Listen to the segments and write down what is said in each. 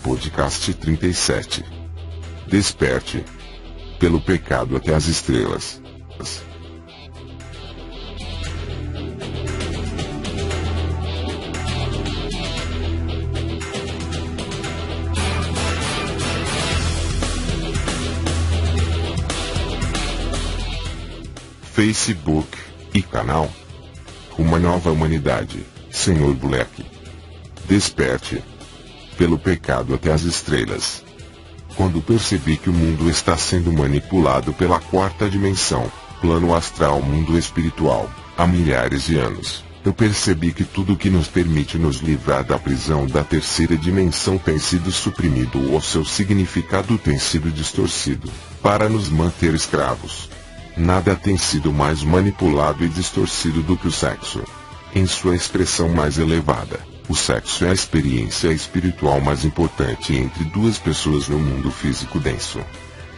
Podcast 37. Desperte. Pelo pecado até as estrelas. Facebook e canal. Uma nova humanidade, Senhor Black. Desperte. Pelo pecado até as estrelas. Quando percebi que o mundo está sendo manipulado pela quarta dimensão, plano astral, mundo espiritual, há milhares de anos, eu percebi que tudo que nos permite nos livrar da prisão da terceira dimensão tem sido suprimido ou seu significado tem sido distorcido, para nos manter escravos. Nada tem sido mais manipulado e distorcido do que o sexo. Em sua expressão mais elevada, o sexo é a experiência espiritual mais importante entre duas pessoas no mundo físico denso.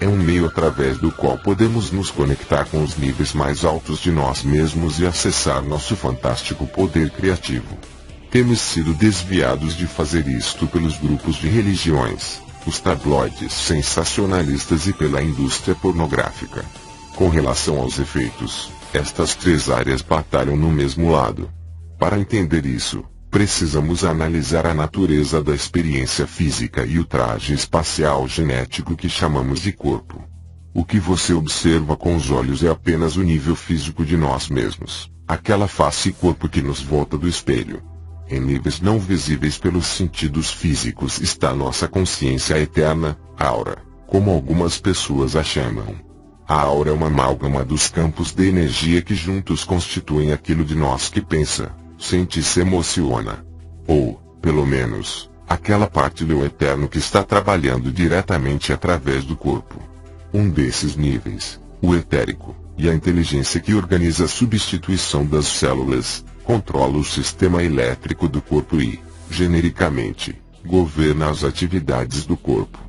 É um meio através do qual podemos nos conectar com os níveis mais altos de nós mesmos e acessar nosso fantástico poder criativo. Temos sido desviados de fazer isto pelos grupos de religiões, os tabloides sensacionalistas e pela indústria pornográfica. Com relação aos efeitos, estas três áreas batalham no mesmo lado. Para entender isso, precisamos analisar a natureza da experiência física e o traje espacial genético que chamamos de corpo. O que você observa com os olhos é apenas o nível físico de nós mesmos, aquela face e corpo que nos volta do espelho. Em níveis não visíveis pelos sentidos físicos está nossa consciência eterna, aura, como algumas pessoas a chamam. A aura é uma amálgama dos campos de energia que juntos constituem aquilo de nós que pensa, sente e se emociona. Ou, pelo menos, aquela parte do eu eterno que está trabalhando diretamente através do corpo. Um desses níveis, o etérico, e a inteligência que organiza a substituição das células, controla o sistema elétrico do corpo e, genericamente, governa as atividades do corpo.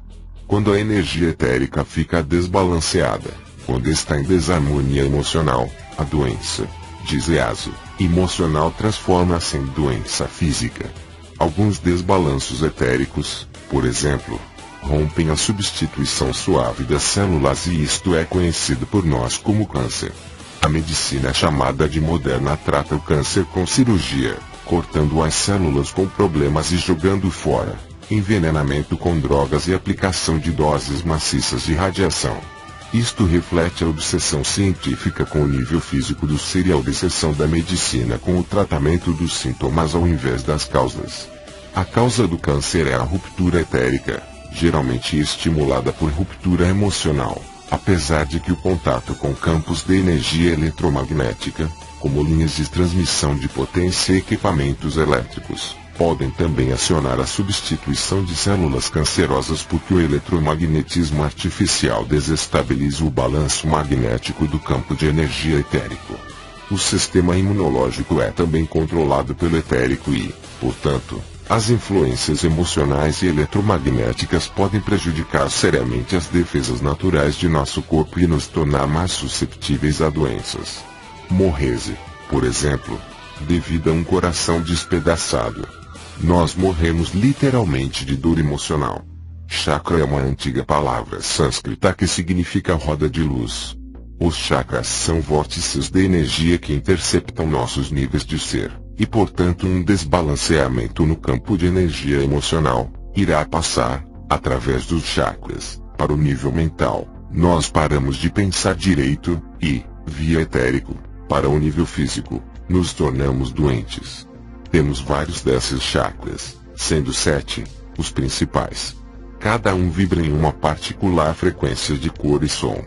Quando a energia etérica fica desbalanceada, quando está em desarmonia emocional, a doença, diz EASO, emocional transforma-se em doença física. Alguns desbalanços etéricos, por exemplo, rompem a substituição suave das células e isto é conhecido por nós como câncer. A medicina chamada de moderna trata o câncer com cirurgia, cortando as células com problemas e jogando fora, envenenamento com drogas e aplicação de doses maciças de radiação. Isto reflete a obsessão científica com o nível físico do ser e a obsessão da medicina com o tratamento dos sintomas ao invés das causas. A causa do câncer é a ruptura etérica, geralmente estimulada por ruptura emocional, apesar de que o contato com campos de energia eletromagnética, como linhas de transmissão de potência e equipamentos elétricos, podem também acionar a substituição de células cancerosas porque o eletromagnetismo artificial desestabiliza o balanço magnético do campo de energia etérico. O sistema imunológico é também controlado pelo etérico e, portanto, as influências emocionais e eletromagnéticas podem prejudicar seriamente as defesas naturais de nosso corpo e nos tornar mais susceptíveis a doenças. Morrese, por exemplo, devido a um coração despedaçado. Nós morremos literalmente de dor emocional. Chakra é uma antiga palavra sânscrita que significa roda de luz. Os chakras são vórtices de energia que interceptam nossos níveis de ser, e portanto um desbalanceamento no campo de energia emocional irá passar, através dos chakras, para o nível mental. Nós paramos de pensar direito, e, via etérico, para o nível físico, nos tornamos doentes. Temos vários desses chakras, sendo 7, os principais. Cada um vibra em uma particular frequência de cor e som.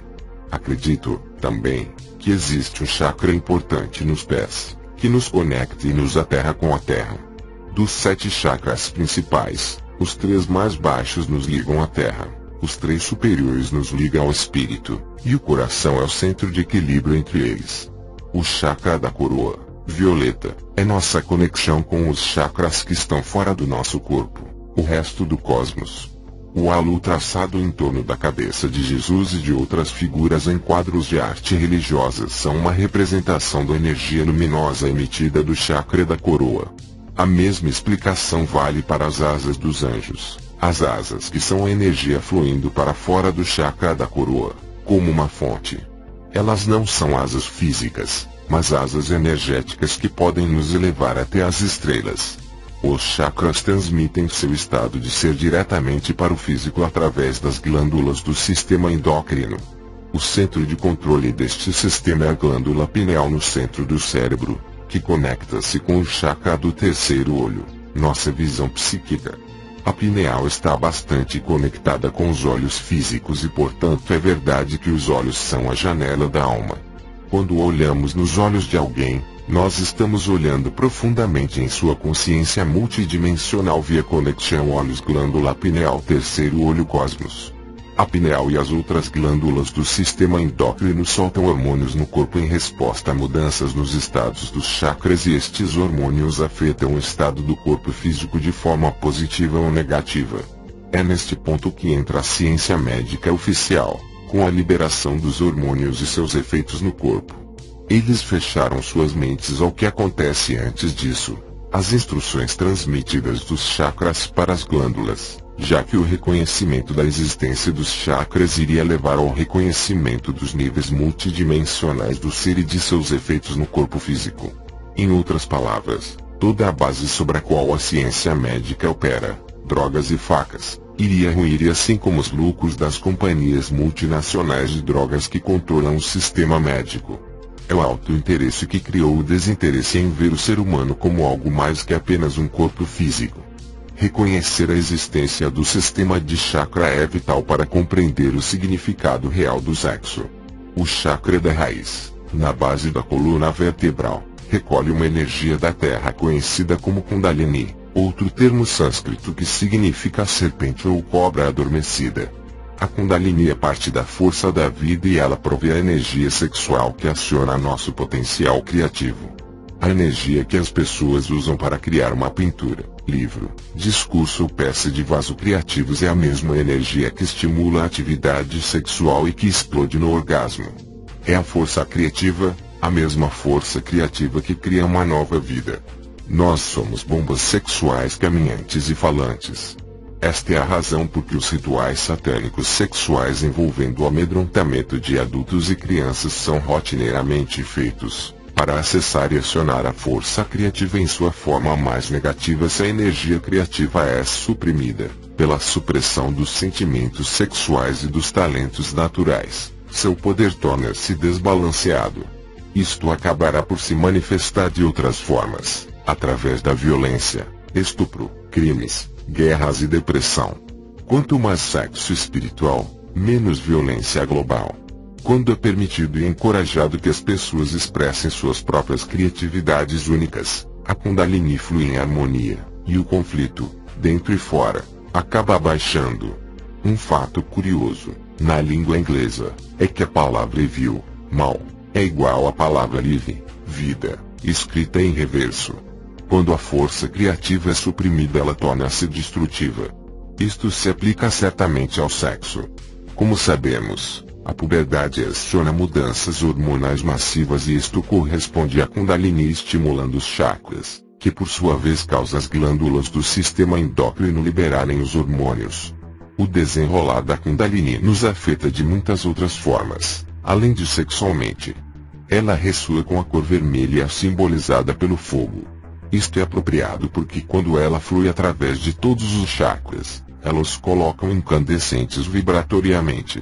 Acredito, também, que existe um chakra importante nos pés, que nos conecta e nos aterra com a terra. Dos 7 chakras principais, os 3 mais baixos nos ligam à terra, os 3 superiores nos ligam ao espírito, e o coração é o centro de equilíbrio entre eles. O chakra da coroa, violeta, é nossa conexão com os chakras que estão fora do nosso corpo, o resto do cosmos. O halo traçado em torno da cabeça de Jesus e de outras figuras em quadros de arte religiosa são uma representação da energia luminosa emitida do chakra da coroa. A mesma explicação vale para as asas dos anjos, As asas, que são a energia fluindo para fora do chakra da coroa, como uma fonte. Elas não são asas físicas, mas asas energéticas que podem nos elevar até as estrelas. Os chakras transmitem seu estado de ser diretamente para o físico através das glândulas do sistema endócrino. O centro de controle deste sistema é a glândula pineal no centro do cérebro, que conecta-se com o chakra do terceiro olho, nossa visão psíquica. A pineal está bastante conectada com os olhos físicos e, portanto, é verdade que os olhos são a janela da alma. Quando olhamos nos olhos de alguém, nós estamos olhando profundamente em sua consciência multidimensional via conexão olhos-glândula pineal terceiro olho cosmos. A pineal e as outras glândulas do sistema endócrino soltam hormônios no corpo em resposta a mudanças nos estados dos chakras e estes hormônios afetam o estado do corpo físico de forma positiva ou negativa. É neste ponto que entra a ciência médica oficial, com a liberação dos hormônios e seus efeitos no corpo. Eles fecharam suas mentes ao que acontece antes disso, as instruções transmitidas dos chakras para as glândulas, já que o reconhecimento da existência dos chakras iria levar ao reconhecimento dos níveis multidimensionais do ser e de seus efeitos no corpo físico. Em outras palavras, toda a base sobre a qual a ciência médica opera, drogas e facas, iria ruir, e assim como os lucros das companhias multinacionais de drogas que controlam o sistema médico. É o auto-interesse que criou o desinteresse em ver o ser humano como algo mais que apenas um corpo físico. Reconhecer a existência do sistema de chakra é vital para compreender o significado real do sexo. O chakra da raiz, na base da coluna vertebral, recolhe uma energia da terra conhecida como Kundalini, outro termo sânscrito que significa serpente ou cobra adormecida. A Kundalini é parte da força da vida e ela provê a energia sexual que aciona nosso potencial criativo. A energia que as pessoas usam para criar uma pintura, livro, discurso ou peça de vaso criativos é a mesma energia que estimula a atividade sexual e que explode no orgasmo. É a força criativa, a mesma força criativa que cria uma nova vida. Nós somos bombas sexuais caminhantes e falantes. Esta é a razão por que os rituais satânicos sexuais envolvendo o amedrontamento de adultos e crianças são rotineiramente feitos, para acessar e acionar a força criativa em sua forma mais negativa se a energia criativa é suprimida, pela supressão dos sentimentos sexuais e dos talentos naturais, seu poder torna-se desbalanceado. Isto acabará por se manifestar de outras formas, através da violência, estupro, crimes, guerras e depressão. Quanto mais sexo espiritual, menos violência global. Quando é permitido e encorajado que as pessoas expressem suas próprias criatividades únicas, a Kundalini flui em harmonia, e o conflito, dentro e fora, acaba abaixando. Um fato curioso, na língua inglesa, é que a palavra evil, mal, é igual à palavra live, vida, escrita em reverso. Quando a força criativa é suprimida, ela torna-se destrutiva. Isto se aplica certamente ao sexo. Como sabemos, a puberdade aciona mudanças hormonais massivas e isto corresponde à Kundalini estimulando os chakras, que por sua vez causa as glândulas do sistema endócrino liberarem os hormônios. O desenrolar da Kundalini nos afeta de muitas outras formas, além de sexualmente. Ela ressoa com a cor vermelha simbolizada pelo fogo. Isto é apropriado porque quando ela flui através de todos os chakras, ela os coloca incandescentes vibratoriamente.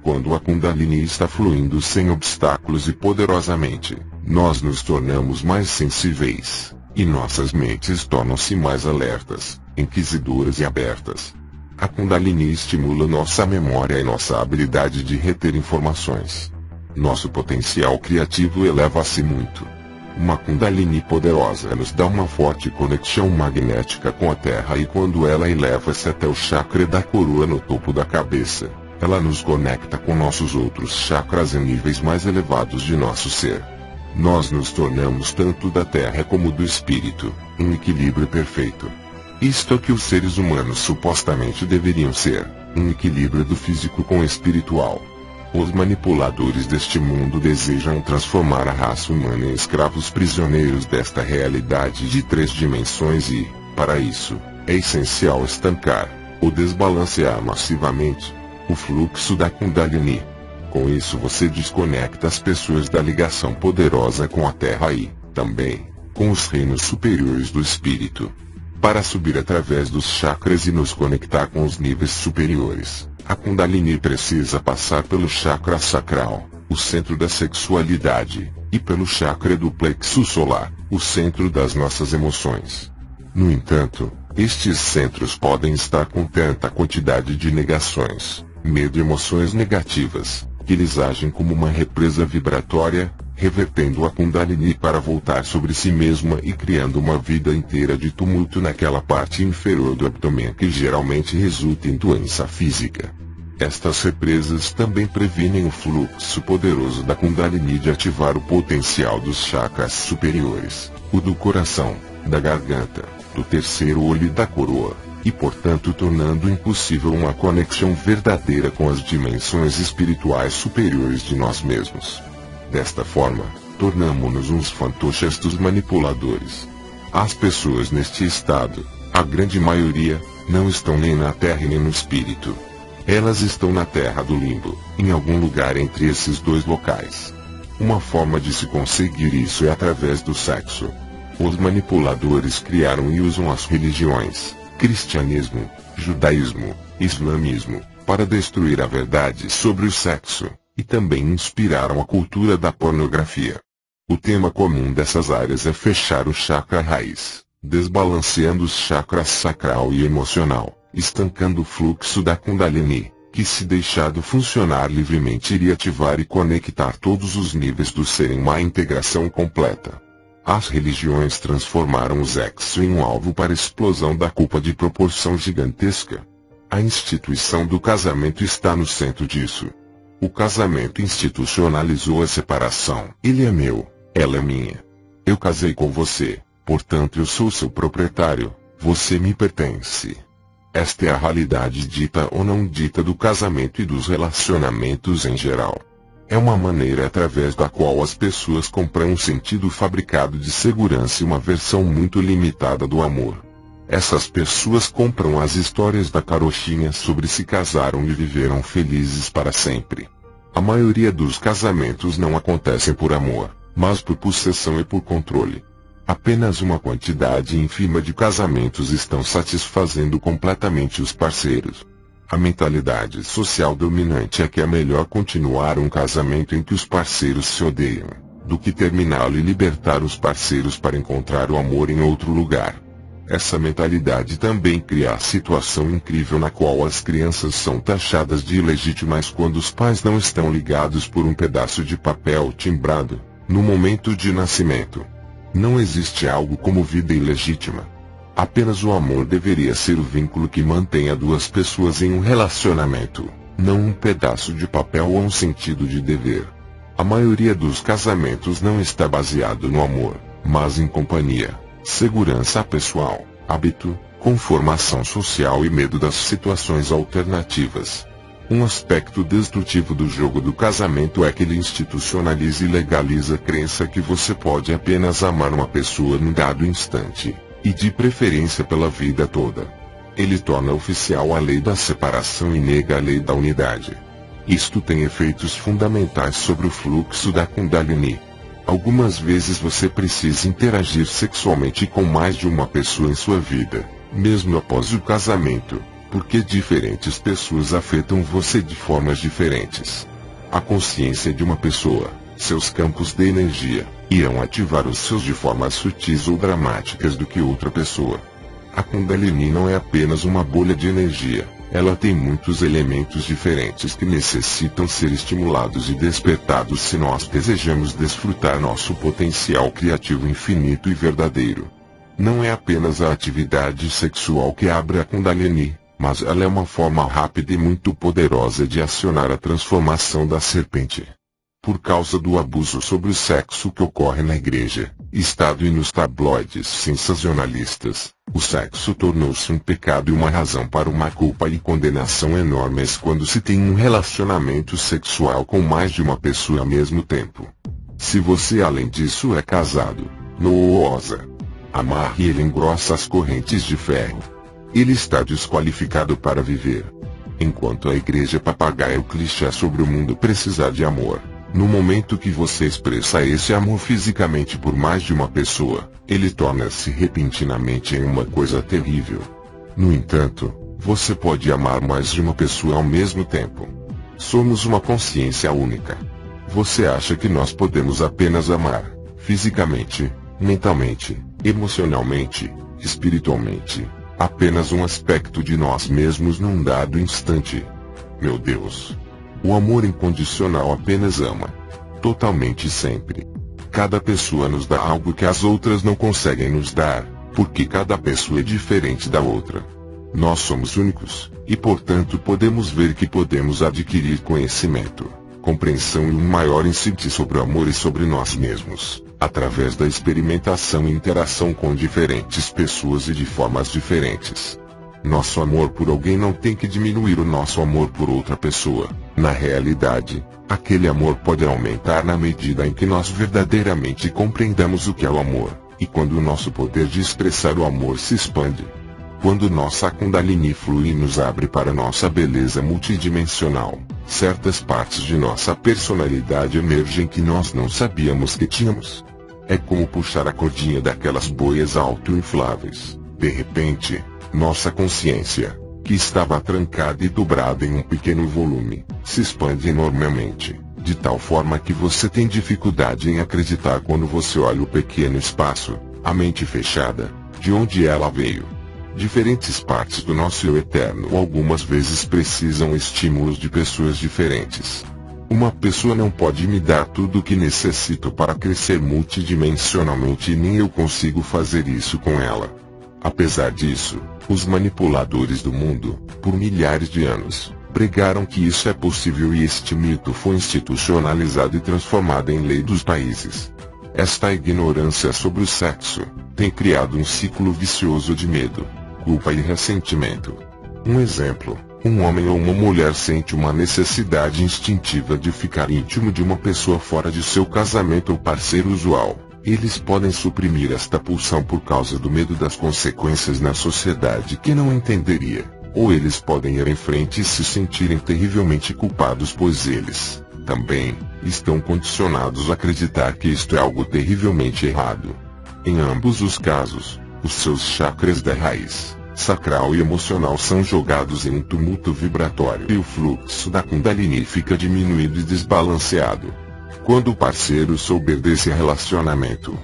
Quando a Kundalini está fluindo sem obstáculos e poderosamente, nós nos tornamos mais sensíveis, e nossas mentes tornam-se mais alertas, inquisidoras e abertas. A Kundalini estimula nossa memória e nossa habilidade de reter informações. Nosso potencial criativo eleva-se muito. Uma Kundalini poderosa nos dá uma forte conexão magnética com a Terra e quando ela eleva-se até o chakra da coroa no topo da cabeça, ela nos conecta com nossos outros chakras em níveis mais elevados de nosso ser. Nós nos tornamos tanto da Terra como do Espírito, em equilíbrio perfeito. Isto é o que os seres humanos supostamente deveriam ser, um equilíbrio do físico com o espiritual. Os manipuladores deste mundo desejam transformar a raça humana em escravos prisioneiros desta realidade de 3 dimensões e, para isso, é essencial estancar, ou desbalancear massivamente o fluxo da Kundalini. Com isso você desconecta as pessoas da ligação poderosa com a Terra e, também, com os reinos superiores do espírito. Para subir através dos chakras e nos conectar com os níveis superiores, a Kundalini precisa passar pelo chakra sacral, o centro da sexualidade, e pelo chakra do plexo solar, o centro das nossas emoções. No entanto, estes centros podem estar com tanta quantidade de negações, medo e emoções negativas, que eles agem como uma represa vibratória, revertendo a Kundalini para voltar sobre si mesma e criando uma vida inteira de tumulto naquela parte inferior do abdômen que geralmente resulta em doença física. Estas represas também previnem o fluxo poderoso da Kundalini de ativar o potencial dos chakras superiores, o do coração, da garganta, do terceiro olho e da coroa, e portanto tornando impossível uma conexão verdadeira com as dimensões espirituais superiores de nós mesmos. Desta forma, tornamo-nos uns fantoches dos manipuladores. As pessoas neste estado, a grande maioria, não estão nem na Terra e nem no espírito. Elas estão na Terra do Limbo, em algum lugar entre esses dois locais. Uma forma de se conseguir isso é através do sexo. Os manipuladores criaram e usam as religiões, cristianismo, judaísmo, islamismo, para destruir a verdade sobre o sexo, e também inspiraram a cultura da pornografia. O tema comum dessas áreas é fechar o chakra raiz, desbalanceando os chakras sacral e emocional, estancando o fluxo da Kundalini, que se deixado funcionar livremente iria ativar e conectar todos os níveis do ser em uma integração completa. As religiões transformaram o sexo em um alvo para a explosão da culpa de proporção gigantesca. A instituição do casamento está no centro disso. O casamento institucionalizou a separação. Ele é meu, ela é minha. Eu casei com você, portanto eu sou seu proprietário, você me pertence. Esta é a realidade dita ou não dita do casamento e dos relacionamentos em geral. É uma maneira através da qual as pessoas compram um sentido fabricado de segurança e uma versão muito limitada do amor. Essas pessoas compram as histórias da carochinha sobre se casaram e viveram felizes para sempre. A maioria dos casamentos não acontecem por amor, mas por possessão e por controle. Apenas uma quantidade ínfima de casamentos estão satisfazendo completamente os parceiros. A mentalidade social dominante é que é melhor continuar um casamento em que os parceiros se odeiam, do que terminá-lo e libertar os parceiros para encontrar o amor em outro lugar. Essa mentalidade também cria a situação incrível na qual as crianças são taxadas de ilegítimas quando os pais não estão ligados por um pedaço de papel timbrado, no momento de nascimento. Não existe algo como vida ilegítima. Apenas o amor deveria ser o vínculo que mantenha duas pessoas em um relacionamento, não um pedaço de papel ou um sentido de dever. A maioria dos casamentos não está baseado no amor, mas em companhia, segurança pessoal, hábito, conformação social e medo das situações alternativas. Um aspecto destrutivo do jogo do casamento é que ele institucionaliza e legaliza a crença que você pode apenas amar uma pessoa num dado instante, e de preferência pela vida toda. Ele torna oficial a lei da separação e nega a lei da unidade. Isto tem efeitos fundamentais sobre o fluxo da Kundalini. Algumas vezes você precisa interagir sexualmente com mais de uma pessoa em sua vida, mesmo após o casamento, porque diferentes pessoas afetam você de formas diferentes. A consciência de uma pessoa, seus campos de energia, irão ativar os seus de formas sutis ou dramáticas do que outra pessoa. A Kundalini não é apenas uma bolha de energia, ela tem muitos elementos diferentes que necessitam ser estimulados e despertados se nós desejamos desfrutar nosso potencial criativo infinito e verdadeiro. Não é apenas a atividade sexual que abre a Kundalini, mas ela é uma forma rápida e muito poderosa de acionar a transformação da serpente. Por causa do abuso sobre o sexo que ocorre na igreja, Estado e nos tabloides sensacionalistas, o sexo tornou-se um pecado e uma razão para uma culpa e condenação enormes quando se tem um relacionamento sexual com mais de uma pessoa ao mesmo tempo. Se você além disso é casado, não o ousa. Amarre ele em grossas correntes de ferro. ele está desqualificado para viver. Enquanto a igreja papagaia o clichê sobre o mundo precisar de amor, no momento que você expressa esse amor fisicamente por mais de uma pessoa, ele torna-se repentinamente em uma coisa terrível. No entanto, você pode amar mais de uma pessoa ao mesmo tempo. Somos uma consciência única. Você acha que nós podemos apenas amar, fisicamente, mentalmente, emocionalmente, espiritualmente, apenas um aspecto de nós mesmos num dado instante? Meu Deus! O amor incondicional apenas ama. Totalmente sempre. Cada pessoa nos dá algo que as outras não conseguem nos dar, porque cada pessoa é diferente da outra. Nós somos únicos, e portanto podemos ver que podemos adquirir conhecimento, compreensão e um maior insight sobre o amor e sobre nós mesmos, através da experimentação e interação com diferentes pessoas e de formas diferentes. Nosso amor por alguém não tem que diminuir o nosso amor por outra pessoa. Na realidade, aquele amor pode aumentar na medida em que nós verdadeiramente compreendamos o que é o amor, e quando o nosso poder de expressar o amor se expande. Quando nossa Kundalini flui e nos abre para nossa beleza multidimensional, certas partes de nossa personalidade emergem que nós não sabíamos que tínhamos. É como puxar a cordinha daquelas boias autoinfláveis. De repente, nossa consciência, que estava trancada e dobrada em um pequeno volume, se expande enormemente, de tal forma que você tem dificuldade em acreditar quando você olha o pequeno espaço, a mente fechada, de onde ela veio. Diferentes partes do nosso eu eterno algumas vezes precisam estímulos de pessoas diferentes. Uma pessoa não pode me dar tudo o que necessito para crescer multidimensionalmente e nem eu consigo fazer isso com ela. Apesar disso, os manipuladores do mundo, por milhares de anos, pregaram que isso é possível e este mito foi institucionalizado e transformado em lei dos países. Esta ignorância sobre o sexo tem criado um ciclo vicioso de medo, culpa e ressentimento. Um exemplo: um homem ou uma mulher sente uma necessidade instintiva de ficar íntimo de uma pessoa fora de seu casamento ou parceiro usual. Eles podem suprimir esta pulsão por causa do medo das consequências na sociedade que não entenderia, ou eles podem ir em frente e se sentirem terrivelmente culpados pois eles, também, estão condicionados a acreditar que isto é algo terrivelmente errado. Em ambos os casos, os seus chakras da raiz, sacral e emocional são jogados em um tumulto vibratório e o fluxo da Kundalini fica diminuído e desbalanceado. Quando o parceiro souber desse relacionamento,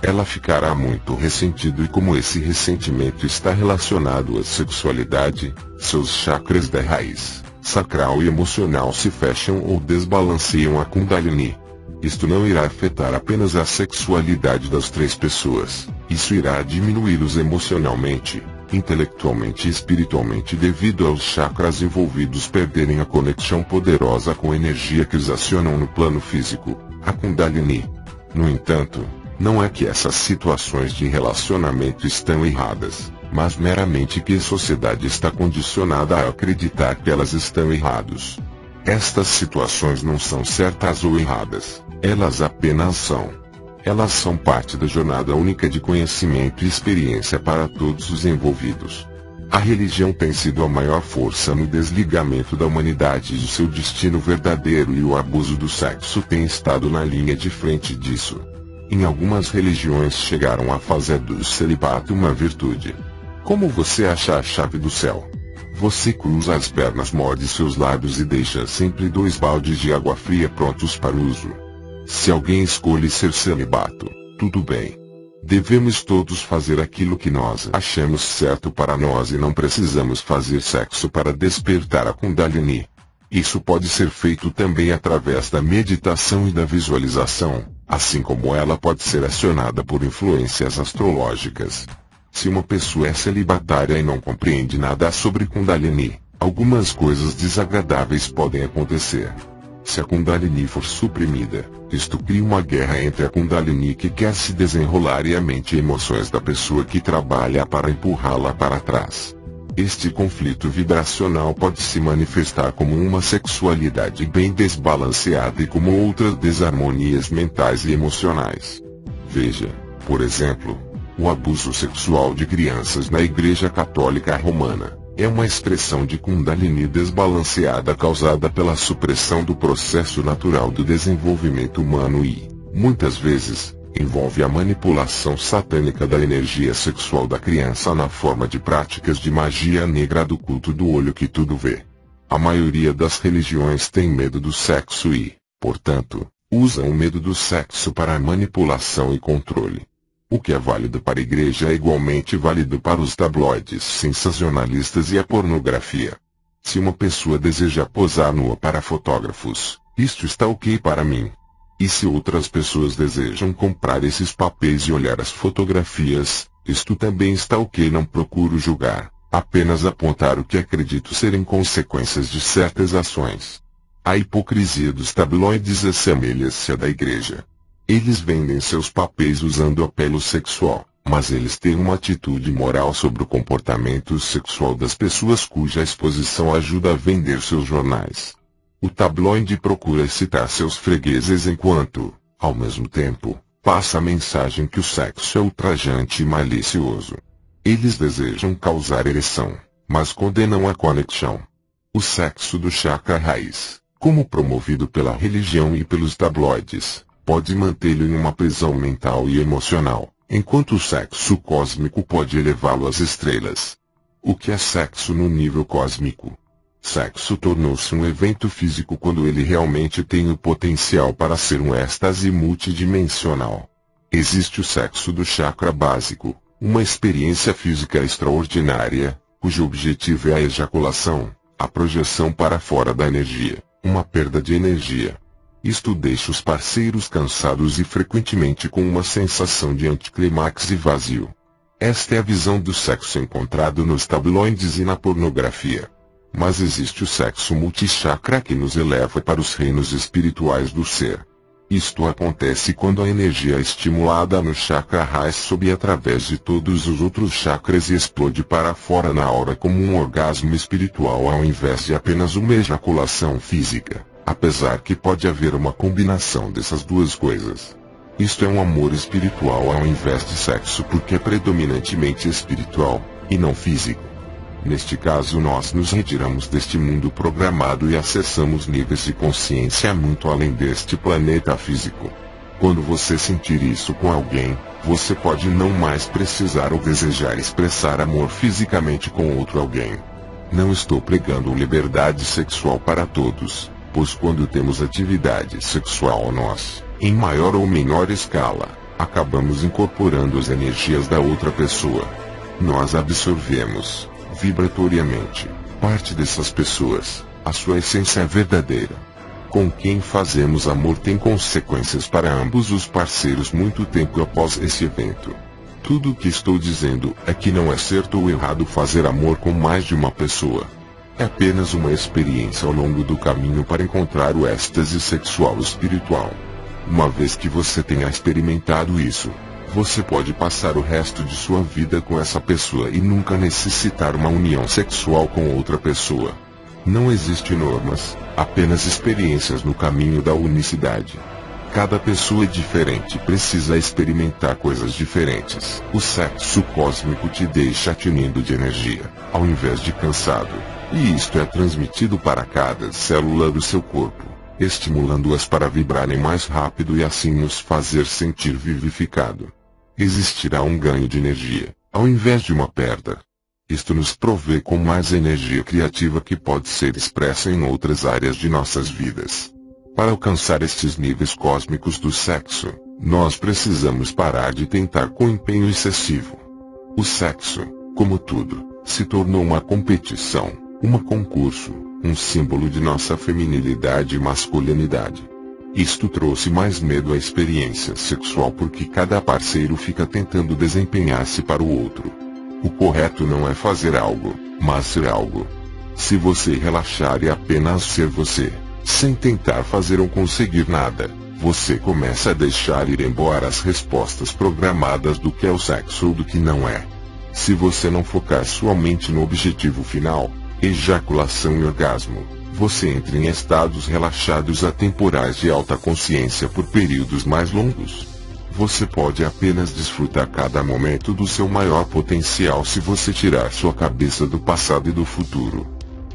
ela ficará muito ressentido e como esse ressentimento está relacionado à sexualidade, seus chakras da raiz, sacral e emocional se fecham ou desbalanceiam a Kundalini. Isto não irá afetar apenas a sexualidade das três pessoas, isso irá diminuí-los emocionalmente, intelectualmente e espiritualmente devido aos chakras envolvidos perderem a conexão poderosa com a energia que os acionam no plano físico, a Kundalini. No entanto, não é que essas situações de relacionamento estão erradas, mas meramente que a sociedade está condicionada a acreditar que elas estão erradas. Estas situações não são certas ou erradas, elas apenas são. Elas são parte da jornada única de conhecimento e experiência para todos os envolvidos. A religião tem sido a maior força no desligamento da humanidade de seu destino verdadeiro e o abuso do sexo tem estado na linha de frente disso. Em algumas religiões chegaram a fazer do celibato uma virtude. Como você acha a chave do céu? Você cruza as pernas, morde seus lábios e deixa sempre 2 baldes de água fria prontos para uso. Se alguém escolhe ser celibato, tudo bem. Devemos todos fazer aquilo que nós achamos certo para nós e não precisamos fazer sexo para despertar a Kundalini. Isso pode ser feito também através da meditação e da visualização, assim como ela pode ser acionada por influências astrológicas. Se uma pessoa é celibatária e não compreende nada sobre Kundalini, algumas coisas desagradáveis podem acontecer. Se a Kundalini for suprimida, isto cria uma guerra entre a Kundalini que quer se desenrolar e a mente e emoções da pessoa que trabalha para empurrá-la para trás. Este conflito vibracional pode se manifestar como uma sexualidade bem desbalanceada e como outras desarmonias mentais e emocionais. Veja, por exemplo, O abuso sexual de crianças na Igreja Católica Romana é uma expressão de Kundalini desbalanceada causada pela supressão do processo natural do desenvolvimento humano e, muitas vezes, envolve a manipulação satânica da energia sexual da criança na forma de práticas de magia negra do culto do olho que tudo vê. A maioria das religiões tem medo do sexo e, portanto, usam o medo do sexo para manipulação e controle. O que é válido para a igreja é igualmente válido para os tabloides sensacionalistas e a pornografia. Se uma pessoa deseja posar nua para fotógrafos, isto está ok para mim. E se outras pessoas desejam comprar esses papéis e olhar as fotografias, isto também está ok. Não procuro julgar, apenas apontar o que acredito serem consequências de certas ações. A hipocrisia dos tabloides assemelha-se à da igreja. Eles vendem seus papéis usando apelo sexual, mas eles têm uma atitude moral sobre o comportamento sexual das pessoas cuja exposição ajuda a vender seus jornais. O tabloide procura excitar seus fregueses enquanto, ao mesmo tempo, passa a mensagem que o sexo é ultrajante e malicioso. Eles desejam causar ereção, mas condenam a conexão. O sexo do chakra raiz, como promovido pela religião e pelos tabloides, pode mantê-lo em uma prisão mental e emocional, enquanto o sexo cósmico pode elevá-lo às estrelas. O que é sexo no nível cósmico? Sexo tornou-se um evento físico quando ele realmente tem o potencial para ser um êxtase multidimensional. Existe o sexo do chakra básico, uma experiência física extraordinária, cujo objetivo é a ejaculação, a projeção para fora da energia, uma perda de energia. Isto deixa os parceiros cansados e frequentemente com uma sensação de anticlímax e vazio. Esta é a visão do sexo encontrado nos tabloides e na pornografia. Mas existe o sexo multichakra que nos eleva para os reinos espirituais do ser. Isto acontece quando a energia é estimulada no chakra raiz sobe através de todos os outros chakras e explode para fora na aura como um orgasmo espiritual ao invés de apenas uma ejaculação física. Apesar que pode haver uma combinação dessas duas coisas. Isto é um amor espiritual ao invés de sexo porque é predominantemente espiritual, e não físico. Neste caso nós nos retiramos deste mundo programado e acessamos níveis de consciência muito além deste planeta físico. Quando você sentir isso com alguém, você pode não mais precisar ou desejar expressar amor fisicamente com outro alguém. Não estou pregando liberdade sexual para todos. Pois quando temos atividade sexual nós, em maior ou menor escala, acabamos incorporando as energias da outra pessoa. Nós absorvemos, vibratoriamente, parte dessas pessoas, a sua essência é verdadeira. Com quem fazemos amor tem consequências para ambos os parceiros muito tempo após esse evento. Tudo o que estou dizendo é que não é certo ou errado fazer amor com mais de uma pessoa. É apenas uma experiência ao longo do caminho para encontrar o êxtase sexual espiritual. Uma vez que você tenha experimentado isso, você pode passar o resto de sua vida com essa pessoa e nunca necessitar uma união sexual com outra pessoa. Não existem normas, apenas experiências no caminho da unicidade. Cada pessoa é diferente e precisa experimentar coisas diferentes. O sexo cósmico te deixa tinindo de energia, ao invés de cansado. E isto é transmitido para cada célula do seu corpo, estimulando-as para vibrarem mais rápido e assim nos fazer sentir vivificado. Existirá um ganho de energia, ao invés de uma perda. Isto nos provê com mais energia criativa que pode ser expressa em outras áreas de nossas vidas. Para alcançar estes níveis cósmicos do sexo, nós precisamos parar de tentar com empenho excessivo. O sexo, como tudo, se tornou uma competição. Concurso, um símbolo de nossa feminilidade e masculinidade. Isto trouxe mais medo à experiência sexual porque cada parceiro fica tentando desempenhar-se para o outro. O correto não é fazer algo, mas ser algo. Se você relaxar e apenas ser você, sem tentar fazer ou conseguir nada, você começa a deixar ir embora as respostas programadas do que é o sexo ou do que não é. Se você não focar sua mente no objetivo final, ejaculação e orgasmo, você entra em estados relaxados atemporais de alta consciência por períodos mais longos. Você pode apenas desfrutar cada momento do seu maior potencial se você tirar sua cabeça do passado e do futuro.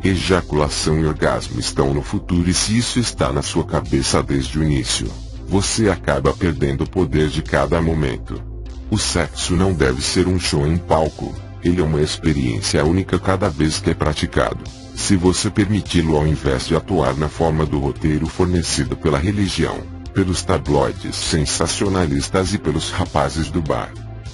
Ejaculação e orgasmo estão no futuro, e se isso está na sua cabeça desde o início, você acaba perdendo o poder de cada momento. O sexo não deve ser um show em palco, ele é uma experiência única cada vez que é praticado. Se você permiti-lo ao invés de atuar na forma do roteiro fornecido pela religião, pelos tabloides sensacionalistas e pelos rapazes do bar.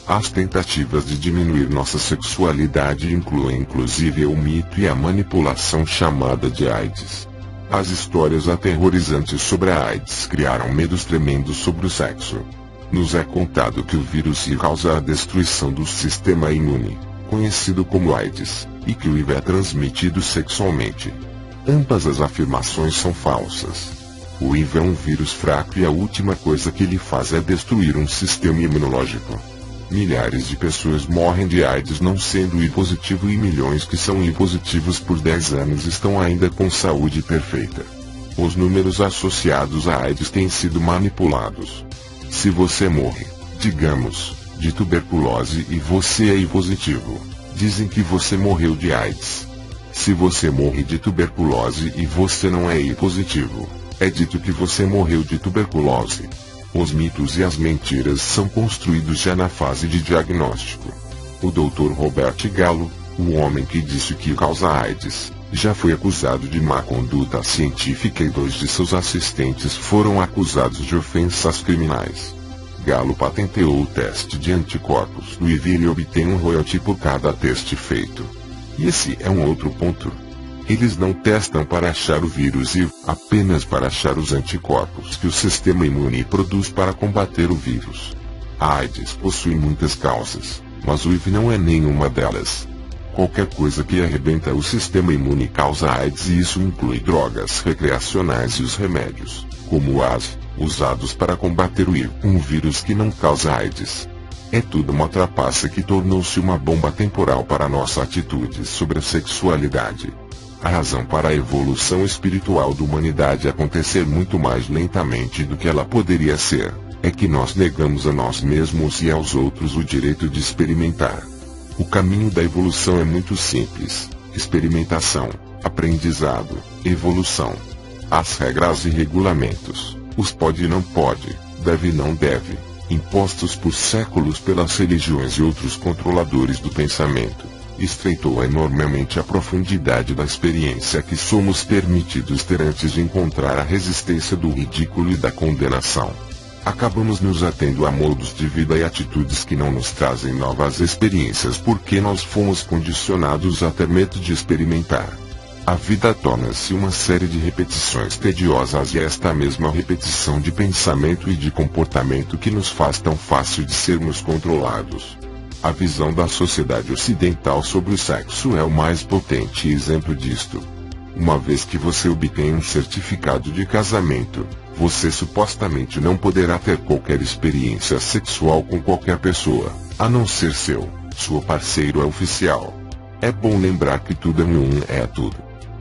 As tentativas de diminuir nossa sexualidade incluem inclusive o mito e a manipulação chamada de AIDS. As histórias aterrorizantes sobre a AIDS criaram medos tremendos sobre o sexo. Nos é contado que o vírus causa a destruição do sistema imune, conhecido como AIDS, e que o HIV é transmitido sexualmente. Ambas as afirmações são falsas. O HIV é um vírus fraco e a última coisa que ele faz é destruir um sistema imunológico. Milhares de pessoas morrem de AIDS não sendo HIV positivo, e milhões que são HIV positivos por 10 anos estão ainda com saúde perfeita. Os números associados à AIDS têm sido manipulados. Se você morre, digamos, de tuberculose e você é HIV positivo, dizem que você morreu de AIDS. Se você morre de tuberculose e você não é HIV positivo, é dito que você morreu de tuberculose. Os mitos e as mentiras são construídos já na fase de diagnóstico. O Dr. Robert Gallo, o homem que disse que causa AIDS, já foi acusado de má conduta científica e 2 de seus assistentes foram acusados de ofensas criminais. Gallo patenteou o teste de anticorpos do HIV e obtém um royalty por cada teste feito. E esse é um outro ponto. Eles não testam para achar o vírus HIV, apenas para achar os anticorpos que o sistema imune produz para combater o vírus. A AIDS possui muitas causas, mas o HIV não é nenhuma delas. Qualquer coisa que arrebenta o sistema imune causa AIDS, e isso inclui drogas recreacionais e os remédios, como o AS, usados para combater o HIV, um vírus que não causa AIDS. É tudo uma trapaça que tornou-se uma bomba temporal para nossa atitude sobre a sexualidade. A razão para a evolução espiritual da humanidade acontecer muito mais lentamente do que ela poderia ser, é que nós negamos a nós mesmos e aos outros o direito de experimentar. O caminho da evolução é muito simples: experimentação, aprendizado, evolução. As regras e regulamentos, os pode e não pode, deve e não deve, impostos por séculos pelas religiões e outros controladores do pensamento, estreitou enormemente a profundidade da experiência que somos permitidos ter antes de encontrar a resistência do ridículo e da condenação. Acabamos nos atendo a modos de vida e atitudes que não nos trazem novas experiências porque nós fomos condicionados a ter medo de experimentar. A vida torna-se uma série de repetições tediosas, e é esta mesma repetição de pensamento e de comportamento que nos faz tão fácil de sermos controlados. A visão da sociedade ocidental sobre o sexo é o mais potente exemplo disto. Uma vez que você obtém um certificado de casamento, você supostamente não poderá ter qualquer experiência sexual com qualquer pessoa, a não ser seu parceiro oficial. É bom lembrar que tudo é tudo.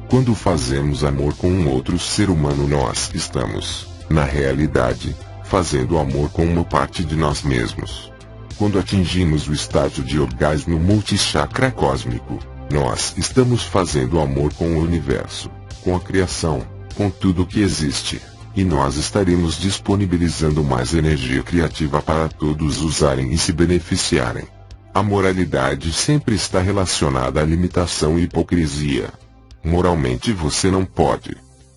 Quando fazemos amor com um outro ser humano, nós estamos, na realidade, fazendo amor com uma parte de nós mesmos. Quando atingimos o estágio de orgasmo multichakra cósmico, nós estamos fazendo amor com o universo, com a criação, com tudo que existe, e nós estaremos disponibilizando mais energia criativa para todos usarem e se beneficiarem. A moralidade sempre está relacionada à limitação e hipocrisia. Moralmente você não pode.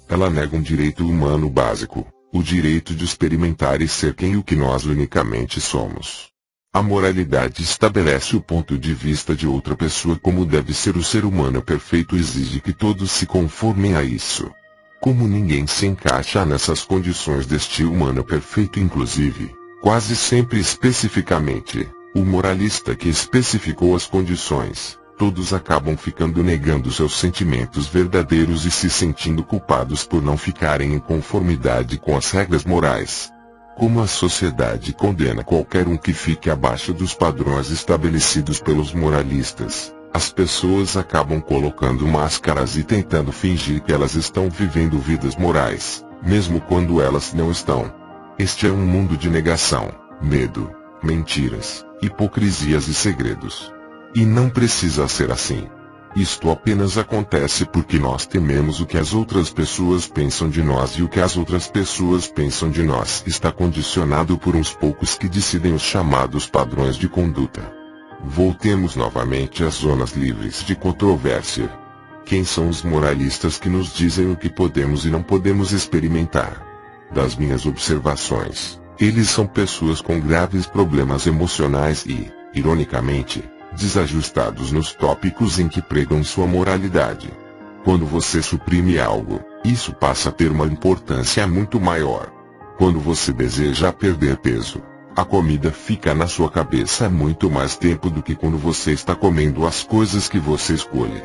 Ela nega um direito humano básico, o direito de experimentar e ser quem e o que nós unicamente somos. A moralidade estabelece o ponto de vista de outra pessoa como deve ser o ser humano perfeito e exige que todos se conformem a isso. Como ninguém se encaixa nessas condições deste humano perfeito, inclusive, quase sempre especificamente, o moralista que especificou as condições, todos acabam ficando negando seus sentimentos verdadeiros e se sentindo culpados por não ficarem em conformidade com as regras morais. Como a sociedade condena qualquer um que fique abaixo dos padrões estabelecidos pelos moralistas, as pessoas acabam colocando máscaras e tentando fingir que elas estão vivendo vidas morais, mesmo quando elas não estão. Este é um mundo de negação, medo, mentiras, hipocrisias e segredos. E não precisa ser assim. Isto apenas acontece porque nós tememos o que as outras pessoas pensam de nós, e o que as outras pessoas pensam de nós está condicionado por uns poucos que decidem os chamados padrões de conduta. Voltemos novamente às zonas livres de controvérsia. Quem são os moralistas que nos dizem o que podemos e não podemos experimentar? Das minhas observações, eles são pessoas com graves problemas emocionais e, ironicamente, desajustados nos tópicos em que pregam sua moralidade. Quando você suprime algo, isso passa a ter uma importância muito maior. Quando você deseja perder peso, a comida fica na sua cabeça há muito mais tempo do que quando você está comendo as coisas que você escolhe.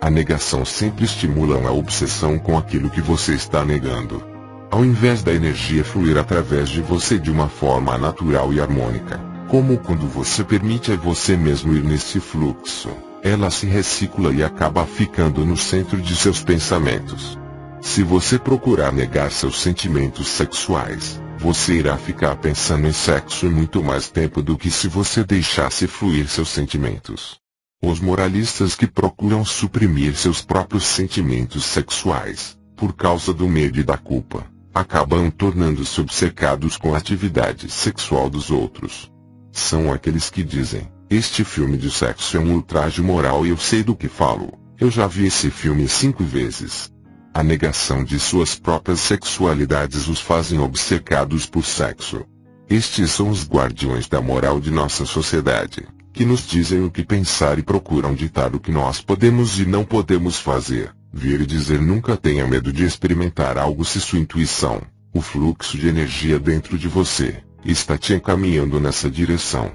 A negação sempre estimula a obsessão com aquilo que você está negando. Ao invés da energia fluir através de você de uma forma natural e harmônica, como quando você permite a você mesmo ir nesse fluxo, ela se recicla e acaba ficando no centro de seus pensamentos. Se você procurar negar seus sentimentos sexuais, você irá ficar pensando em sexo muito mais tempo do que se você deixasse fluir seus sentimentos. Os moralistas que procuram suprimir seus próprios sentimentos sexuais, por causa do medo e da culpa, acabam tornando-se obcecados com a atividade sexual dos outros. São aqueles que dizem: este filme de sexo é um ultraje moral e eu sei do que falo, eu já vi esse filme 5 vezes. A negação de suas próprias sexualidades os fazem obcecados por sexo. Estes são os guardiões da moral de nossa sociedade, que nos dizem o que pensar e procuram ditar o que nós podemos e não podemos fazer. Vir e dizer: nunca tenha medo de experimentar algo se sua intuição, o fluxo de energia dentro de você, está te encaminhando nessa direção.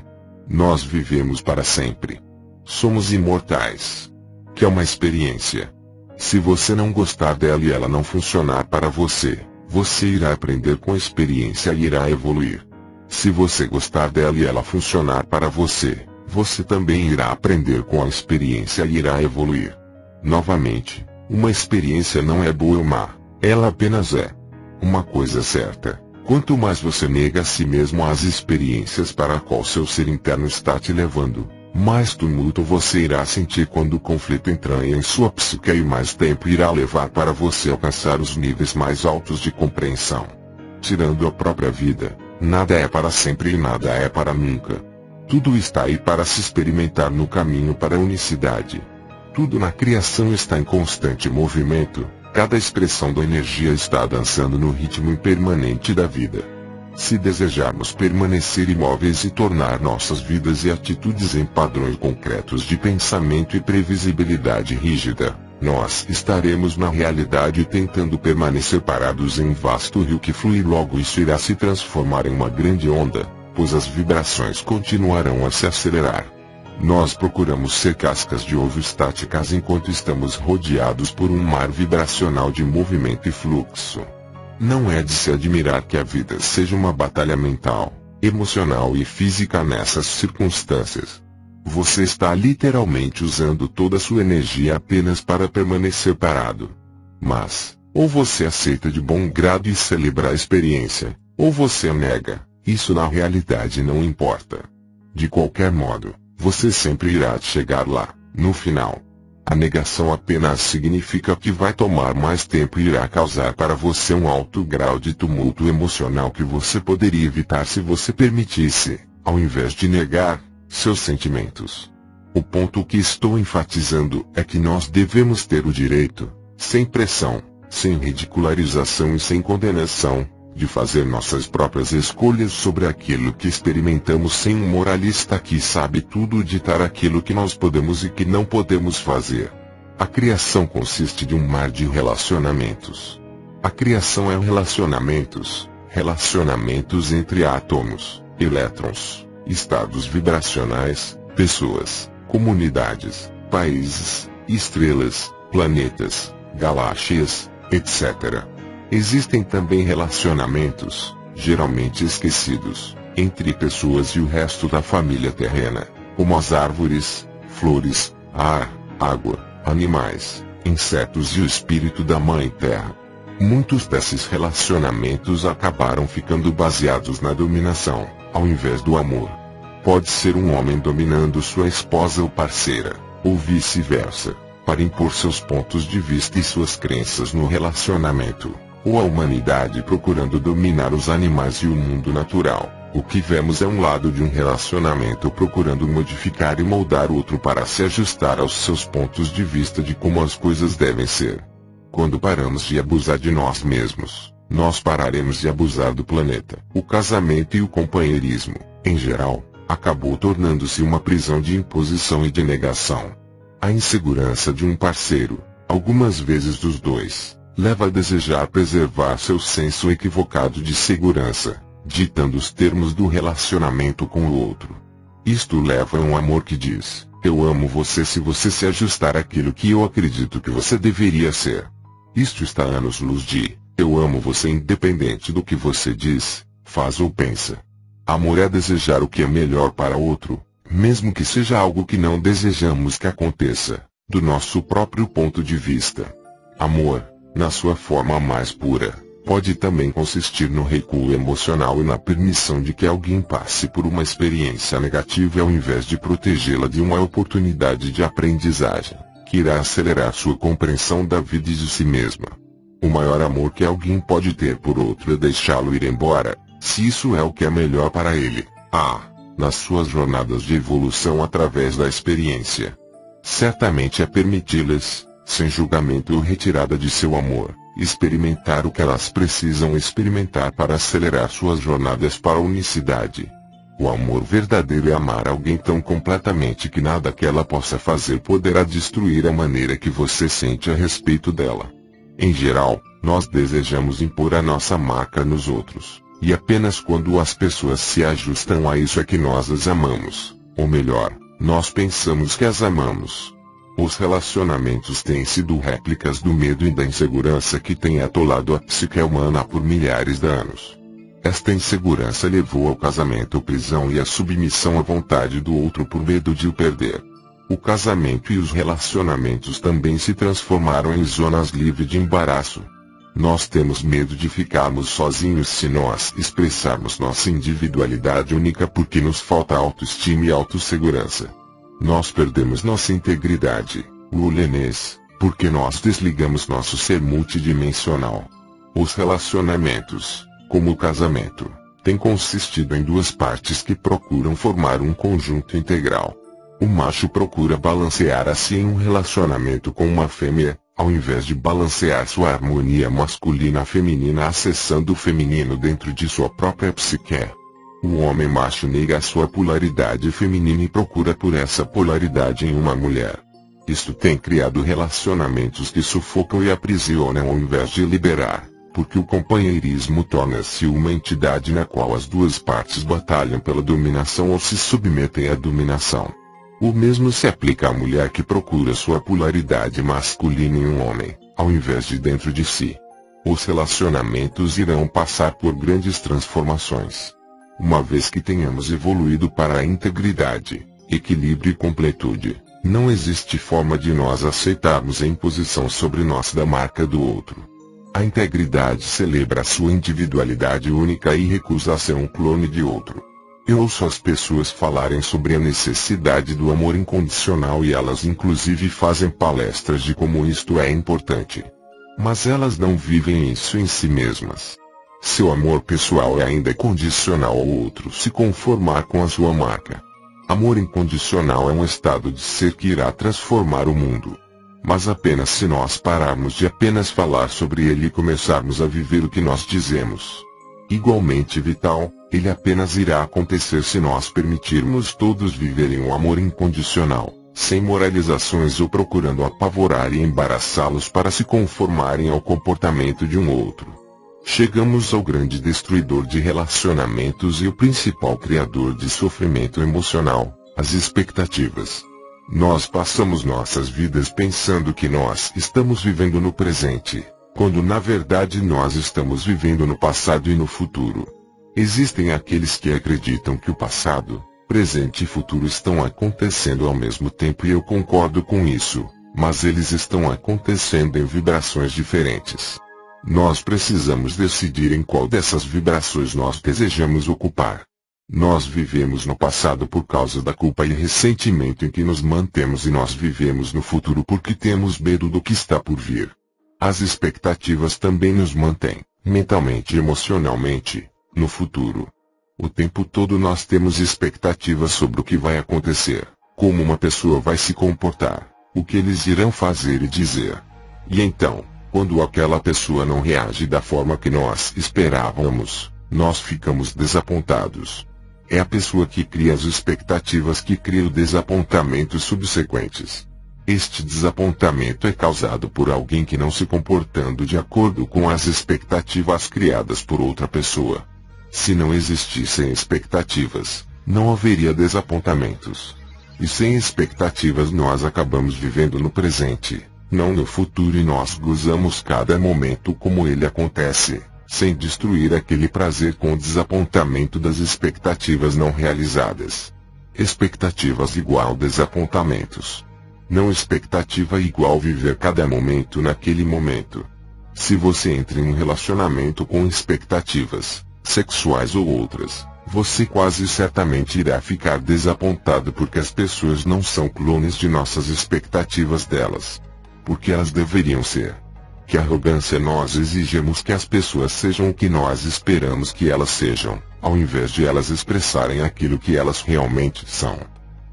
Nós vivemos para sempre. Somos imortais. Que é uma experiência. Se você não gostar dela e ela não funcionar para você, você irá aprender com a experiência e irá evoluir. Se você gostar dela e ela funcionar para você, você também irá aprender com a experiência e irá evoluir. Novamente, uma experiência não é boa ou má, ela apenas é. Uma coisa certa: quanto mais você nega a si mesmo as experiências para a qual seu ser interno está te levando, mais tumulto você irá sentir quando o conflito entranha em sua psique, e mais tempo irá levar para você alcançar os níveis mais altos de compreensão. Tirando a própria vida, nada é para sempre e nada é para nunca. Tudo está aí para se experimentar no caminho para a unicidade. Tudo na criação está em constante movimento, cada expressão da energia está dançando no ritmo impermanente da vida. Se desejarmos permanecer imóveis e tornar nossas vidas e atitudes em padrões concretos de pensamento e previsibilidade rígida, nós estaremos na realidade tentando permanecer parados em um vasto rio que flui, logo isso irá se transformar em uma grande onda, pois as vibrações continuarão a se acelerar. Nós procuramos ser cascas de ovo estáticas enquanto estamos rodeados por um mar vibracional de movimento e fluxo. Não é de se admirar que a vida seja uma batalha mental, emocional e física nessas circunstâncias. Você está literalmente usando toda a sua energia apenas para permanecer parado. Mas, ou você aceita de bom grado e celebra a experiência, ou você a nega. Isso na realidade não importa. De qualquer modo, você sempre irá chegar lá, no final. A negação apenas significa que vai tomar mais tempo e irá causar para você um alto grau de tumulto emocional que você poderia evitar se você permitisse, ao invés de negar, seus sentimentos. O ponto que estou enfatizando é que nós devemos ter o direito, sem pressão, sem ridicularização e sem condenação, de fazer nossas próprias escolhas sobre aquilo que experimentamos, sem um moralista que sabe tudo ditar aquilo que nós podemos e que não podemos fazer. A criação consiste de um mar de relacionamentos. A criação é relacionamentos entre átomos, elétrons, estados vibracionais, pessoas, comunidades, países, estrelas, planetas, galáxias, etc. Existem também relacionamentos, geralmente esquecidos, entre pessoas e o resto da família terrena, como as árvores, flores, ar, água, animais, insetos e o espírito da Mãe Terra. Muitos desses relacionamentos acabaram ficando baseados na dominação, ao invés do amor. Pode ser um homem dominando sua esposa ou parceira, ou vice-versa, para impor seus pontos de vista e suas crenças no relacionamento, ou a humanidade procurando dominar os animais e o mundo natural. O que vemos é um lado de um relacionamento procurando modificar e moldar o outro para se ajustar aos seus pontos de vista de como as coisas devem ser. Quando paramos de abusar de nós mesmos, nós pararemos de abusar do planeta. O casamento e o companheirismo, em geral, acabou tornando-se uma prisão de imposição e de negação. A insegurança de um parceiro, algumas vezes dos dois, leva a desejar preservar seu senso equivocado de segurança, ditando os termos do relacionamento com o outro. Isto leva a um amor que diz: eu amo você se você se ajustar àquilo que eu acredito que você deveria ser. Isto está a anos-luz de: eu amo você independente do que você diz, faz ou pensa. Amor é desejar o que é melhor para outro, mesmo que seja algo que não desejamos que aconteça, do nosso próprio ponto de vista. Amor, na sua forma mais pura, pode também consistir no recuo emocional e na permissão de que alguém passe por uma experiência negativa ao invés de protegê-la de uma oportunidade de aprendizagem, que irá acelerar sua compreensão da vida e de si mesma. O maior amor que alguém pode ter por outro é deixá-lo ir embora, se isso é o que é melhor para ele, nas suas jornadas de evolução através da experiência. Certamente é permiti-las, sem julgamento ou retirada de seu amor, experimentar o que elas precisam experimentar para acelerar suas jornadas para a unicidade. O amor verdadeiro é amar alguém tão completamente que nada que ela possa fazer poderá destruir a maneira que você sente a respeito dela. Em geral, nós desejamos impor a nossa marca nos outros, e apenas quando as pessoas se ajustam a isso é que nós as amamos, ou melhor, nós pensamos que as amamos. Os relacionamentos têm sido réplicas do medo e da insegurança que têm atolado a psique humana por milhares de anos. Esta insegurança levou ao casamento, prisão e à submissão à vontade do outro por medo de o perder. O casamento e os relacionamentos também se transformaram em zonas livres de embaraço. Nós temos medo de ficarmos sozinhos se nós expressarmos nossa individualidade única porque nos falta autoestima e autossegurança. Nós perdemos nossa integridade, Lulenês, porque nós desligamos nosso ser multidimensional. Os relacionamentos, como o casamento, têm consistido em duas partes que procuram formar um conjunto integral. O macho procura balancear assim um relacionamento com uma fêmea, ao invés de balancear sua harmonia masculina-feminina acessando o feminino dentro de sua própria psique. O homem macho nega a sua polaridade feminina e procura por essa polaridade em uma mulher. Isto tem criado relacionamentos que sufocam e aprisionam ao invés de liberar, porque o companheirismo torna-se uma entidade na qual as duas partes batalham pela dominação ou se submetem à dominação. O mesmo se aplica à mulher que procura sua polaridade masculina em um homem, ao invés de dentro de si. Os relacionamentos irão passar por grandes transformações. Uma vez que tenhamos evoluído para a integridade, equilíbrio e completude, não existe forma de nós aceitarmos a imposição sobre nós da marca do outro. A integridade celebra a sua individualidade única e recusa a ser um clone de outro. Eu ouço as pessoas falarem sobre a necessidade do amor incondicional e elas inclusive fazem palestras de como isto é importante. Mas elas não vivem isso em si mesmas. Seu amor pessoal é ainda condicional ao outro se conformar com a sua marca. Amor incondicional é um estado de ser que irá transformar o mundo. Mas apenas se nós pararmos de apenas falar sobre ele e começarmos a viver o que nós dizemos. Igualmente vital, ele apenas irá acontecer se nós permitirmos todos viverem o amor incondicional, sem moralizações ou procurando apavorar e embaraçá-los para se conformarem ao comportamento de um outro. Chegamos ao grande destruidor de relacionamentos e o principal criador de sofrimento emocional, as expectativas. Nós passamos nossas vidas pensando que nós estamos vivendo no presente, quando na verdade nós estamos vivendo no passado e no futuro. Existem aqueles que acreditam que o passado, presente e futuro estão acontecendo ao mesmo tempo e eu concordo com isso, mas eles estão acontecendo em vibrações diferentes. Nós precisamos decidir em qual dessas vibrações nós desejamos ocupar. Nós vivemos no passado por causa da culpa e ressentimento em que nos mantemos e nós vivemos no futuro porque temos medo do que está por vir. As expectativas também nos mantêm, mentalmente e emocionalmente, no futuro. O tempo todo nós temos expectativas sobre o que vai acontecer, como uma pessoa vai se comportar, o que eles irão fazer e dizer. E então, quando aquela pessoa não reage da forma que nós esperávamos, nós ficamos desapontados. É a pessoa que cria as expectativas que cria os desapontamentos subsequentes. Este desapontamento é causado por alguém que não se comportando de acordo com as expectativas criadas por outra pessoa. Se não existissem expectativas, não haveria desapontamentos. E sem expectativas nós acabamos vivendo no presente, não no futuro, e nós gozamos cada momento como ele acontece, sem destruir aquele prazer com o desapontamento das expectativas não realizadas. Expectativas igual desapontamentos. Não expectativa igual viver cada momento naquele momento. Se você entra em um relacionamento com expectativas, sexuais ou outras, você quase certamente irá ficar desapontado porque as pessoas não são clones de nossas expectativas delas. Porque elas deveriam ser. Que arrogância nós exigimos que as pessoas sejam o que nós esperamos que elas sejam, ao invés de elas expressarem aquilo que elas realmente são.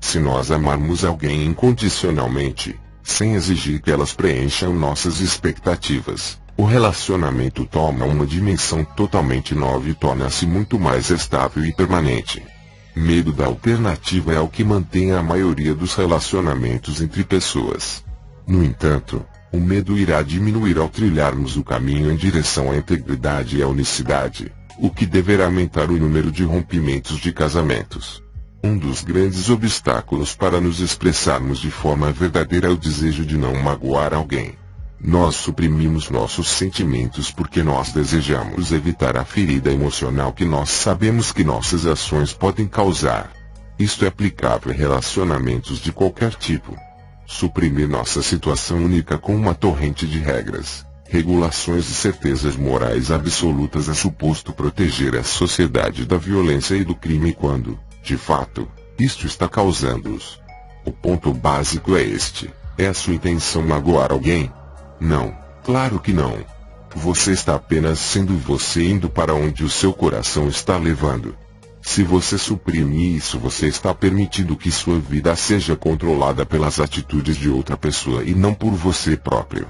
Se nós amarmos alguém incondicionalmente, sem exigir que elas preencham nossas expectativas, o relacionamento toma uma dimensão totalmente nova e torna-se muito mais estável e permanente. Medo da alternativa é o que mantém a maioria dos relacionamentos entre pessoas. No entanto, o medo irá diminuir ao trilharmos o caminho em direção à integridade e à unicidade, o que deverá aumentar o número de rompimentos de casamentos. Um dos grandes obstáculos para nos expressarmos de forma verdadeira é o desejo de não magoar alguém. Nós suprimimos nossos sentimentos porque nós desejamos evitar a ferida emocional que nós sabemos que nossas ações podem causar. Isto é aplicável em relacionamentos de qualquer tipo. Suprimir nossa situação única com uma torrente de regras, regulações e certezas morais absolutas é suposto proteger a sociedade da violência e do crime quando, de fato, isto está causando-os. O ponto básico é este: é a sua intenção magoar alguém? Não, claro que não. Você está apenas sendo você indo para onde o seu coração está levando. Se você suprime isso, você está permitindo que sua vida seja controlada pelas atitudes de outra pessoa e não por você próprio.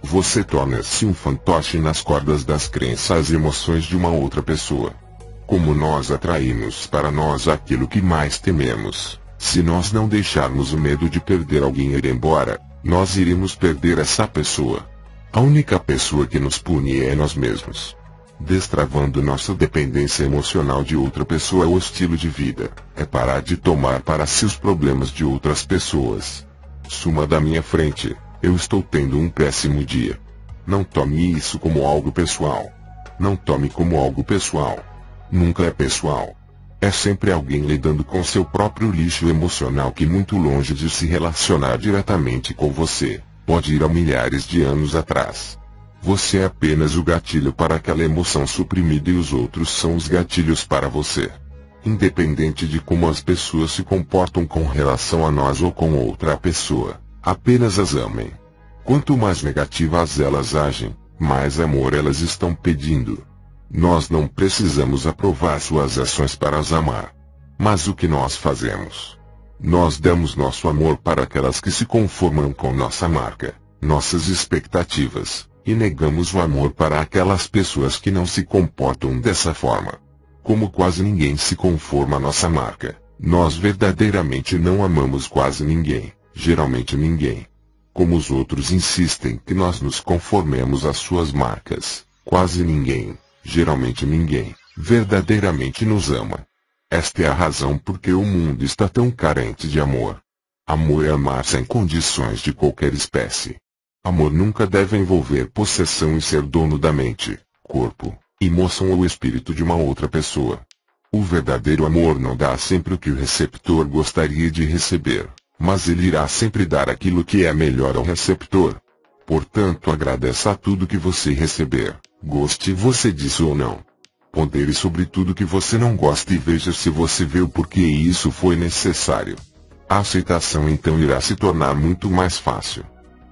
Você torna-se um fantoche nas cordas das crenças e emoções de uma outra pessoa. Como nós atraímos para nós aquilo que mais tememos, se nós não deixarmos o medo de perder alguém ir embora, nós iremos perder essa pessoa. A única pessoa que nos pune é nós mesmos. Destravando nossa dependência emocional de outra pessoa, o estilo de vida é parar de tomar para si os problemas de outras pessoas. Suma da minha frente, eu estou tendo um péssimo dia. Não tome isso como algo pessoal. Não tome como algo pessoal. Nunca é pessoal. É sempre alguém lidando com seu próprio lixo emocional que, muito longe de se relacionar diretamente com você, pode ir a milhares de anos atrás. Você é apenas o gatilho para aquela emoção suprimida e os outros são os gatilhos para você. Independente de como as pessoas se comportam com relação a nós ou com outra pessoa, apenas as amem. Quanto mais negativas elas agem, mais amor elas estão pedindo. Nós não precisamos aprovar suas ações para as amar. Mas o que nós fazemos? Nós damos nosso amor para aquelas que se conformam com nossa marca, nossas expectativas, e negamos o amor para aquelas pessoas que não se comportam dessa forma. Como quase ninguém se conforma à nossa marca, nós verdadeiramente não amamos quase ninguém, geralmente ninguém. Como os outros insistem que nós nos conformemos às suas marcas, quase ninguém, geralmente ninguém, verdadeiramente nos ama. Esta é a razão por que o mundo está tão carente de amor. Amor é amar sem condições de qualquer espécie. Amor nunca deve envolver possessão e ser dono da mente, corpo, emoção ou espírito de uma outra pessoa. O verdadeiro amor não dá sempre o que o receptor gostaria de receber, mas ele irá sempre dar aquilo que é melhor ao receptor. Portanto, agradeça a tudo que você receber, goste você disso ou não. Pondere sobre tudo que você não gosta e veja se você vê o porquê isso foi necessário. A aceitação então irá se tornar muito mais fácil.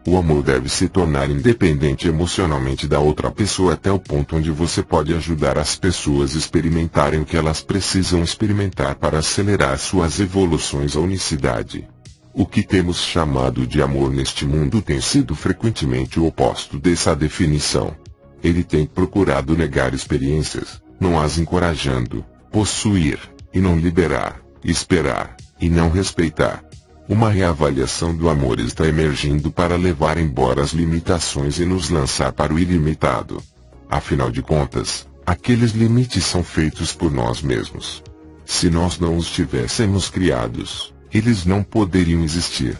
O amor deve se tornar independente emocionalmente da outra pessoa até o ponto onde você pode ajudar as pessoas a experimentarem o que elas precisam experimentar para acelerar suas evoluções à unicidade. O que temos chamado de amor neste mundo tem sido frequentemente o oposto dessa definição. Ele tem procurado negar experiências, não as encorajando, possuir, e não liberar, esperar, e não respeitar. Uma reavaliação do amor está emergindo para levar embora as limitações e nos lançar para o ilimitado. Afinal de contas, aqueles limites são feitos por nós mesmos. Se nós não os tivéssemos criados, eles não poderiam existir.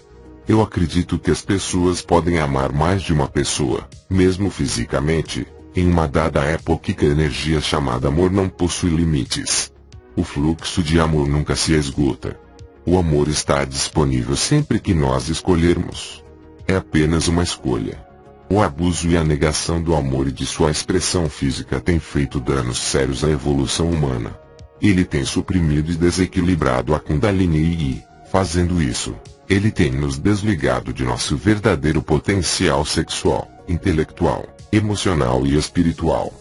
Eu acredito que as pessoas podem amar mais de uma pessoa, mesmo fisicamente, em uma dada época que a energia chamada amor não possui limites. O fluxo de amor nunca se esgota. O amor está disponível sempre que nós escolhermos. É apenas uma escolha. O abuso e a negação do amor e de sua expressão física têm feito danos sérios à evolução humana. Ele tem suprimido e desequilibrado a Kundalini e, fazendo isso, ele tem nos desligado de nosso verdadeiro potencial sexual, intelectual, emocional e espiritual.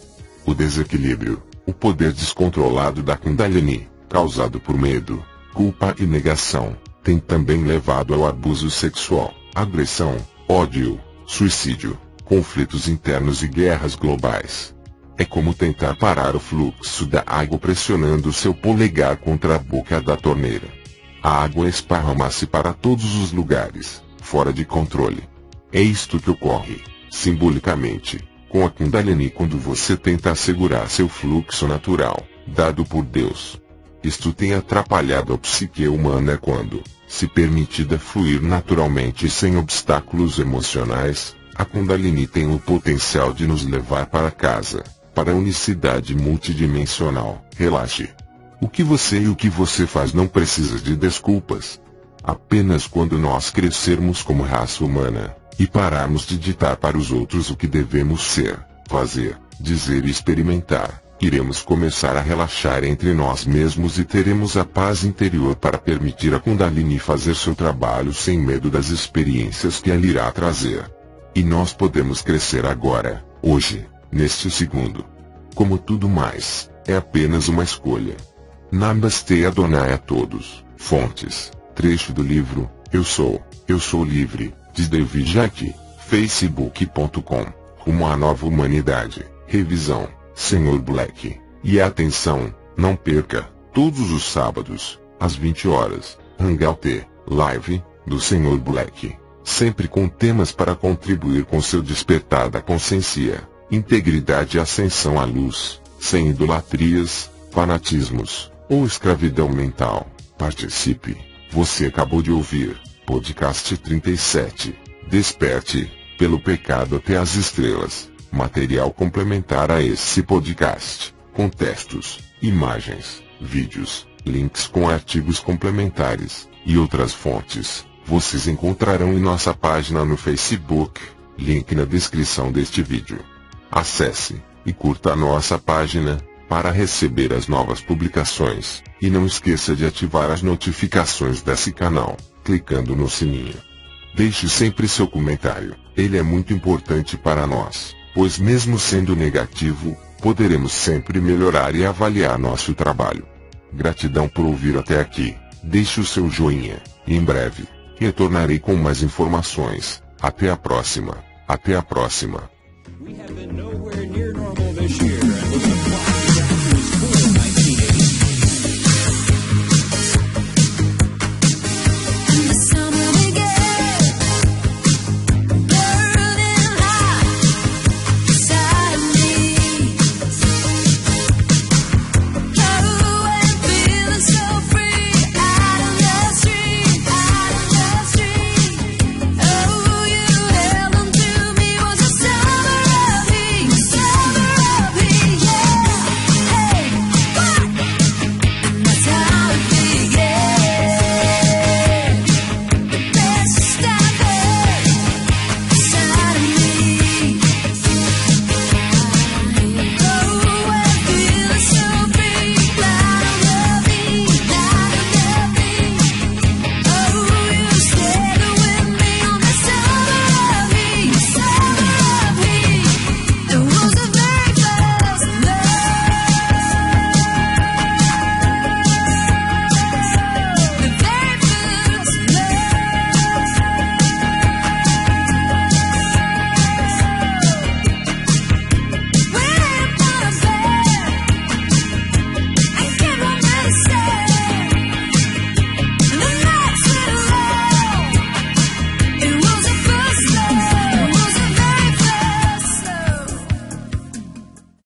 O desequilíbrio, o poder descontrolado da Kundalini, causado por medo, culpa e negação, tem também levado ao abuso sexual, agressão, ódio, suicídio, conflitos internos e guerras globais. É como tentar parar o fluxo da água pressionando seu polegar contra a boca da torneira. A água esparrama-se para todos os lugares, fora de controle. É isto que ocorre, simbolicamente, com a Kundalini quando você tenta assegurar seu fluxo natural, dado por Deus. Isto tem atrapalhado a psique humana quando, se permitida fluir naturalmente e sem obstáculos emocionais, a Kundalini tem o potencial de nos levar para casa, para a unicidade multidimensional. Relaxe. O que você e o que você faz não precisa de desculpas. Apenas quando nós crescermos como raça humana, e pararmos de ditar para os outros o que devemos ser, fazer, dizer e experimentar, iremos começar a relaxar entre nós mesmos e teremos a paz interior para permitir a Kundalini fazer seu trabalho sem medo das experiências que ela irá trazer. E nós podemos crescer agora, hoje, neste segundo. Como tudo mais, é apenas uma escolha. Namastê Adonai a todos. Fontes. Trecho do livro, Eu Sou Livre, de David Jack, facebook.com. Rumo à nova humanidade. Revisão, Sr. Black. E atenção, não perca, todos os sábados, às 20 horas, Hangout, Live, do Sr. Black. Sempre com temas para contribuir com seu despertar da consciência, integridade e ascensão à luz, sem idolatrias, fanatismos, ou escravidão mental. Participe. Você acabou de ouvir, podcast 37, Desperte, pelo pecado até as estrelas. Material complementar a esse podcast, com textos, imagens, vídeos, links com artigos complementares, e outras fontes, vocês encontrarão em nossa página no Facebook, link na descrição deste vídeo. Acesse, e curta a nossa página, para receber as novas publicações, e não esqueça de ativar as notificações desse canal, clicando no sininho. Deixe sempre seu comentário, ele é muito importante para nós, pois mesmo sendo negativo, poderemos sempre melhorar e avaliar nosso trabalho. Gratidão por ouvir até aqui, deixe o seu joinha, e em breve, retornarei com mais informações. Até a próxima.